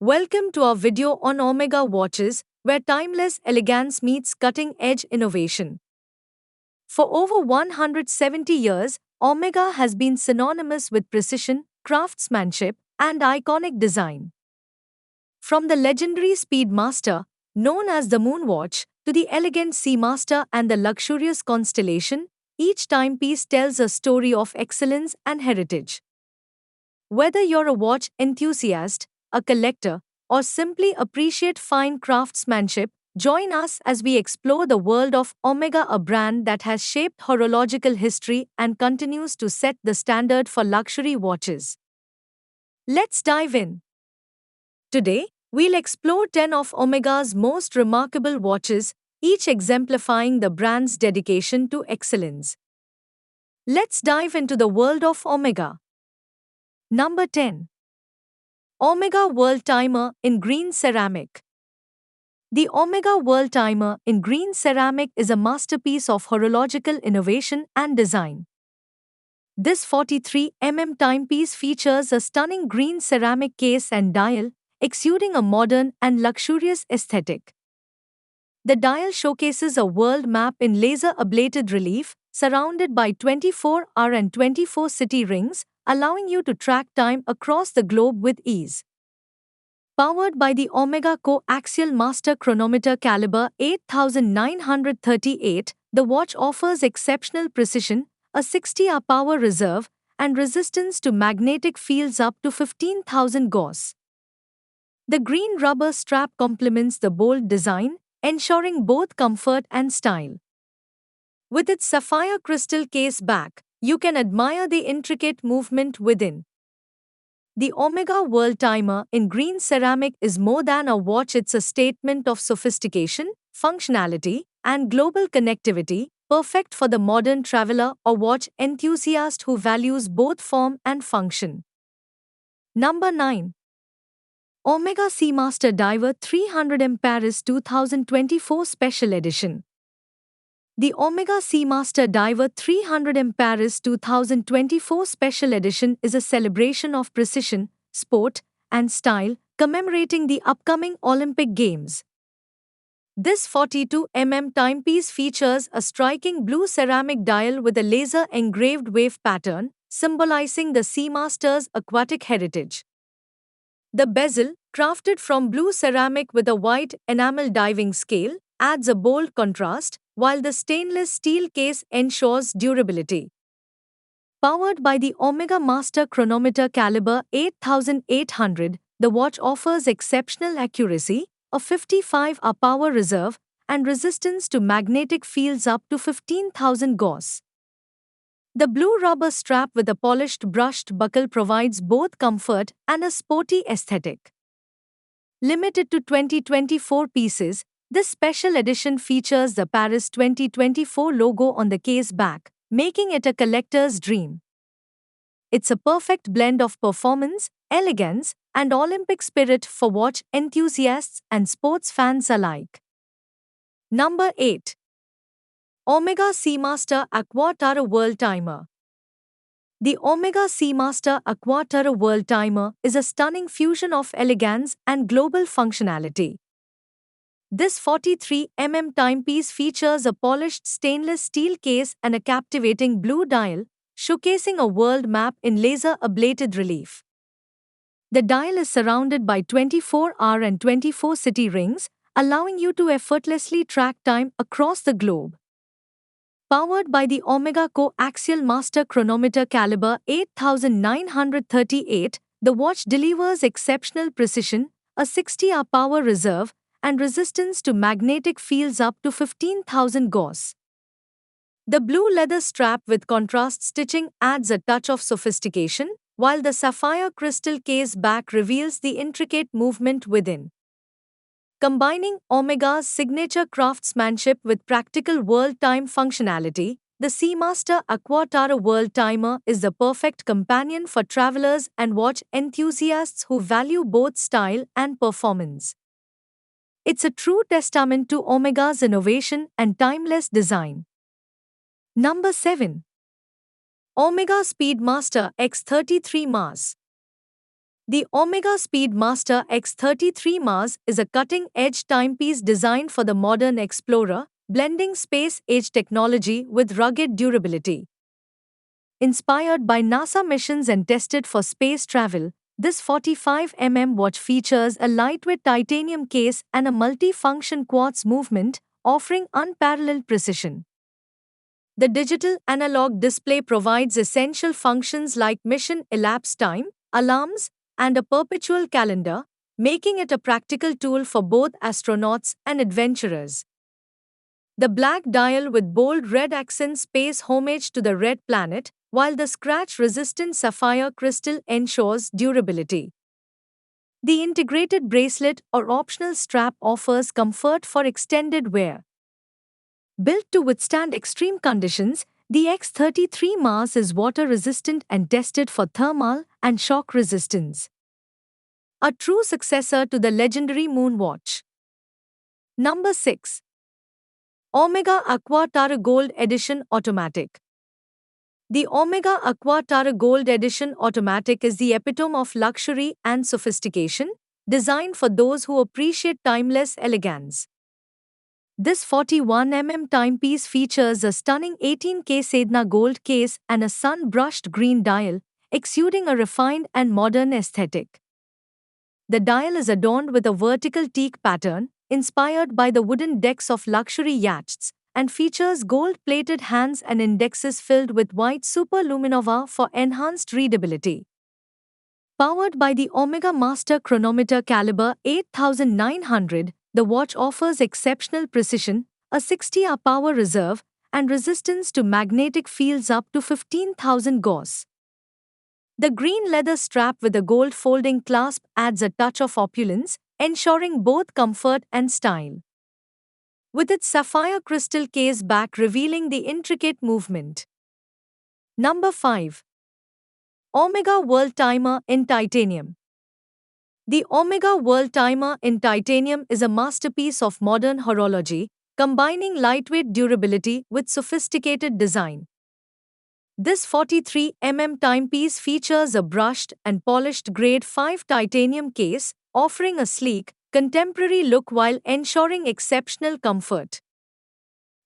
Welcome to our video on Omega watches, where timeless elegance meets cutting-edge innovation. For over 170 years, Omega has been synonymous with precision, craftsmanship, and iconic design. From the legendary Speedmaster, known as the Moonwatch, to the elegant Seamaster and the luxurious Constellation, each timepiece tells a story of excellence and heritage. Whether you're a watch enthusiast, a collector, or simply appreciate fine craftsmanship, join us as we explore the world of Omega, a brand that has shaped horological history and continues to set the standard for luxury watches. Let's dive in. Today, we'll explore 10 of Omega's most remarkable watches, each exemplifying the brand's dedication to excellence. Let's dive into the world of Omega. Number 10. Omega World Timer in Green Ceramic. The Omega World Timer in green ceramic is a masterpiece of horological innovation and design. This 43 timepiece features a stunning green ceramic case and dial, exuding a modern and luxurious aesthetic. The dial showcases a world map in laser-ablated relief, surrounded by 24-hour and 24-city rings, allowing you to track time across the globe with ease. Powered by the Omega Coaxial Master Chronometer caliber 8938, the watch offers exceptional precision, a 60-hour power reserve, and resistance to magnetic fields up to 15,000 Gauss. The green rubber strap complements the bold design, ensuring both comfort and style. With its sapphire crystal case back, you can admire the intricate movement within. The Omega World Timer in green ceramic is more than a watch, it's a statement of sophistication, functionality, and global connectivity, perfect for the modern traveler or watch enthusiast who values both form and function. Number 9. Omega Seamaster Diver 300M Paris 2024 Special Edition. The Omega Seamaster Diver 300M Paris 2024 Special Edition is a celebration of precision, sport, and style, commemorating the upcoming Olympic Games. This 42 timepiece features a striking blue ceramic dial with a laser-engraved wave pattern, symbolizing the Seamaster's aquatic heritage. The bezel, crafted from blue ceramic with a white enamel diving scale, adds a bold contrast, while the stainless steel case ensures durability. Powered by the Omega Master Chronometer caliber 8800, the watch offers exceptional accuracy, a 55-hour power reserve, and resistance to magnetic fields up to 15,000 Gauss. The blue rubber strap with a polished brushed buckle provides both comfort and a sporty aesthetic. Limited to 2024 pieces, this special edition features the Paris 2024 logo on the case back, making it a collector's dream. It's a perfect blend of performance, elegance, and Olympic spirit for watch enthusiasts and sports fans alike. Number 8. Omega Seamaster Aquaterra World Timer. The Omega Seamaster Aquaterra World Timer is a stunning fusion of elegance and global functionality. This 43 timepiece features a polished stainless steel case and a captivating blue dial, showcasing a world map in laser-ablated relief. The dial is surrounded by 24-hour and 24-city rings, allowing you to effortlessly track time across the globe. Powered by the Omega Coaxial Master Chronometer caliber 8938, the watch delivers exceptional precision, a 60-hour power reserve, and resistance to magnetic fields up to 15,000 Gauss. The blue leather strap with contrast stitching adds a touch of sophistication, while the sapphire crystal case back reveals the intricate movement within. Combining Omega's signature craftsmanship with practical world time functionality, the Seamaster Aquaterra World Timer is the perfect companion for travelers and watch enthusiasts who value both style and performance. It's a true testament to Omega's innovation and timeless design. Number 7. Omega Speedmaster X33 Mars. The Omega Speedmaster X33 Mars is a cutting-edge timepiece designed for the modern explorer, blending space-age technology with rugged durability. Inspired by NASA missions and tested for space travel, this 45 watch features a lightweight titanium case and a multi-function quartz movement, offering unparalleled precision. The digital analog display provides essential functions like mission elapsed time, alarms, and a perpetual calendar, making it a practical tool for both astronauts and adventurers. The black dial with bold red accents pays homage to the red planet, while the scratch-resistant sapphire crystal ensures durability. The integrated bracelet or optional strap offers comfort for extended wear. Built to withstand extreme conditions, the X33 Mars is water-resistant and tested for thermal and shock resistance. A true successor to the legendary Moonwatch. Number 6. Omega Aqua Tara Gold Edition Automatic. The Omega Aqua Tara Gold Edition Automatic is the epitome of luxury and sophistication, designed for those who appreciate timeless elegance. This 41 timepiece features a stunning 18K Sedna gold case and a sun-brushed green dial, exuding a refined and modern aesthetic. The dial is adorned with a vertical teak pattern, inspired by the wooden decks of luxury yachts, and features gold-plated hands and indexes filled with white superluminova for enhanced readability. Powered by the Omega Master Chronometer caliber 8900, the watch offers exceptional precision, a 60-hour power reserve, and resistance to magnetic fields up to 15,000 Gauss. The green leather strap with a gold folding clasp adds a touch of opulence, ensuring both comfort and style. With its sapphire crystal case back revealing the intricate movement. Number 5. Omega World Timer in Titanium. The Omega World Timer in Titanium is a masterpiece of modern horology, combining lightweight durability with sophisticated design. This 43 timepiece features a brushed and polished Grade 5 titanium case, offering a sleek, contemporary look while ensuring exceptional comfort.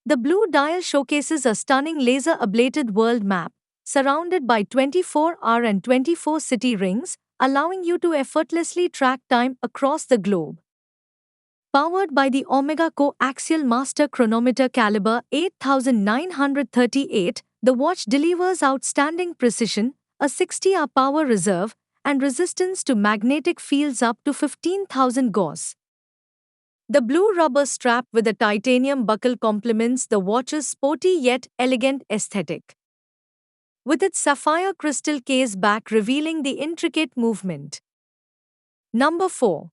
The blue dial showcases a stunning laser-ablated world map, surrounded by 24-hour and 24-city rings, allowing you to effortlessly track time across the globe. Powered by the Omega Coaxial Master Chronometer caliber 8938, the watch delivers outstanding precision, a 60-hour power reserve, and resistance to magnetic fields up to 15,000 Gauss. The blue rubber strap with a titanium buckle complements the watch's sporty yet elegant aesthetic, with its sapphire crystal case back revealing the intricate movement. Number 4.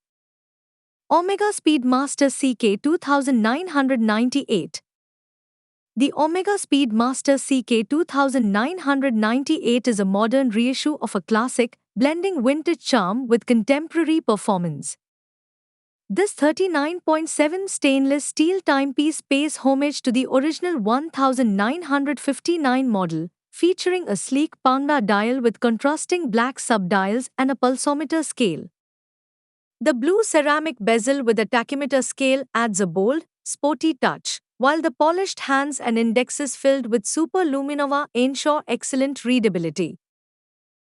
Omega Speedmaster CK 2998. The Omega Speedmaster CK 2998 is a modern reissue of a classic, blending vintage charm with contemporary performance. This 39.7 stainless steel timepiece pays homage to the original 1959 model, featuring a sleek Pangda dial with contrasting black subdials and a pulsometer scale. The blue ceramic bezel with a tachymeter scale adds a bold, sporty touch, while the polished hands and indexes filled with superluminova ensure excellent readability.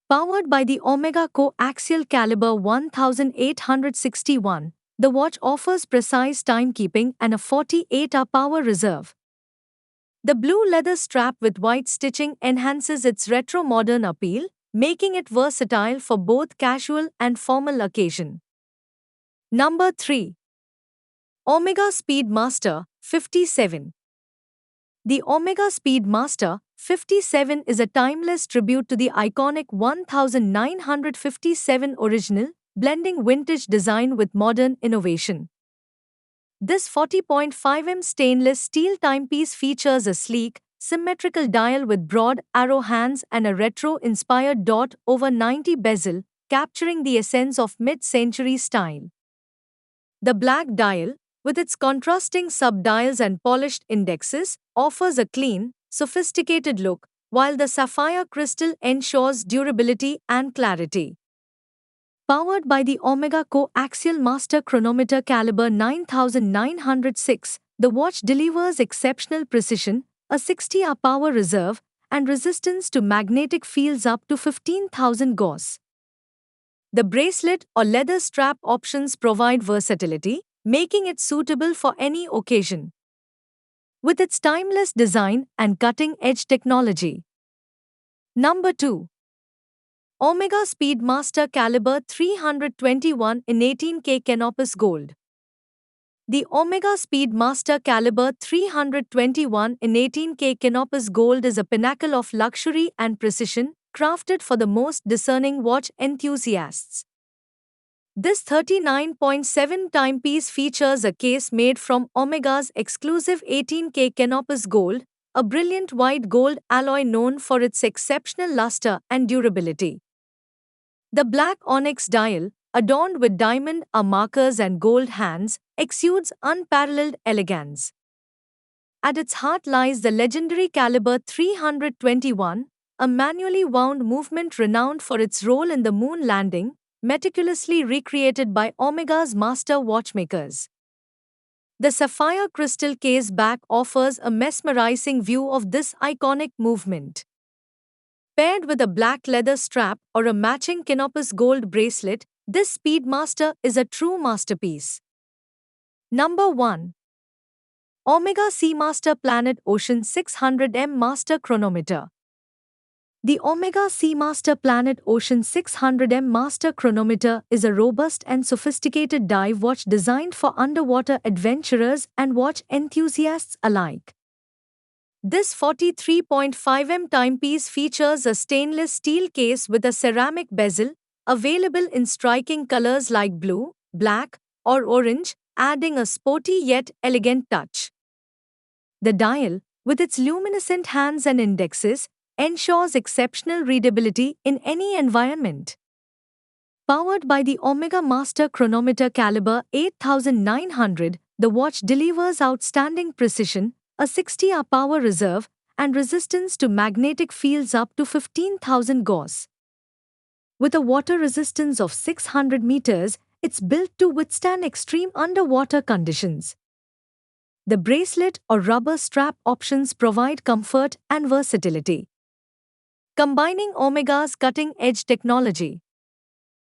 Powered by the Omega Coaxial caliber 1861, the watch offers precise timekeeping and a 48-hour power reserve. The blue leather strap with white stitching enhances its retro-modern appeal, making it versatile for both casual and formal occasion. Number 3. Omega Speedmaster 57. The Omega Speedmaster 57 is a timeless tribute to the iconic 1957 original, blending vintage design with modern innovation. This 40.5 stainless steel timepiece features a sleek, symmetrical dial with broad arrow hands and a retro-inspired dot over 90 bezel, capturing the essence of mid-century style. The black dial, with its contrasting subdials and polished indexes, offers a clean, sophisticated look, while the sapphire crystal ensures durability and clarity. Powered by the Omega Coaxial Master Chronometer caliber 9906, the watch delivers exceptional precision, a 60-hour power reserve, and resistance to magnetic fields up to 15,000 Gauss. The bracelet or leather strap options provide versatility, making it suitable for any occasion. With its timeless design and cutting-edge technology. Number 2. Omega Speedmaster Caliber 321 in 18K Canopus Gold. The Omega Speedmaster Caliber 321 in 18K Canopus Gold is a pinnacle of luxury and precision, crafted for the most discerning watch enthusiasts. This 39.7 timepiece features a case made from Omega's exclusive 18K Canopus Gold, a brilliant white gold alloy known for its exceptional luster and durability. The black onyx dial, adorned with diamond markers and gold hands, exudes unparalleled elegance. At its heart lies the legendary Caliber 321, a manually wound movement renowned for its role in the moon landing, meticulously recreated by Omega's master watchmakers. The sapphire crystal case back offers a mesmerizing view of this iconic movement. Paired with a black leather strap or a matching Canopus gold bracelet, this Speedmaster is a true masterpiece. Number 1. Omega Seamaster Planet Ocean 600M Master Chronometer. The Omega Seamaster Planet Ocean 600M Master Chronometer is a robust and sophisticated dive watch designed for underwater adventurers and watch enthusiasts alike. This 43.5mm timepiece features a stainless steel case with a ceramic bezel, available in striking colors like blue, black, or orange, adding a sporty yet elegant touch. The dial, with its luminescent hands and indexes, ensures exceptional readability in any environment. Powered by the Omega Master Chronometer Caliber 8900, the watch delivers outstanding precision, a 60-hour power reserve, and resistance to magnetic fields up to 15,000 Gauss. With a water resistance of 600 meters, it's built to withstand extreme underwater conditions. The bracelet or rubber strap options provide comfort and versatility. Combining Omega's cutting-edge technology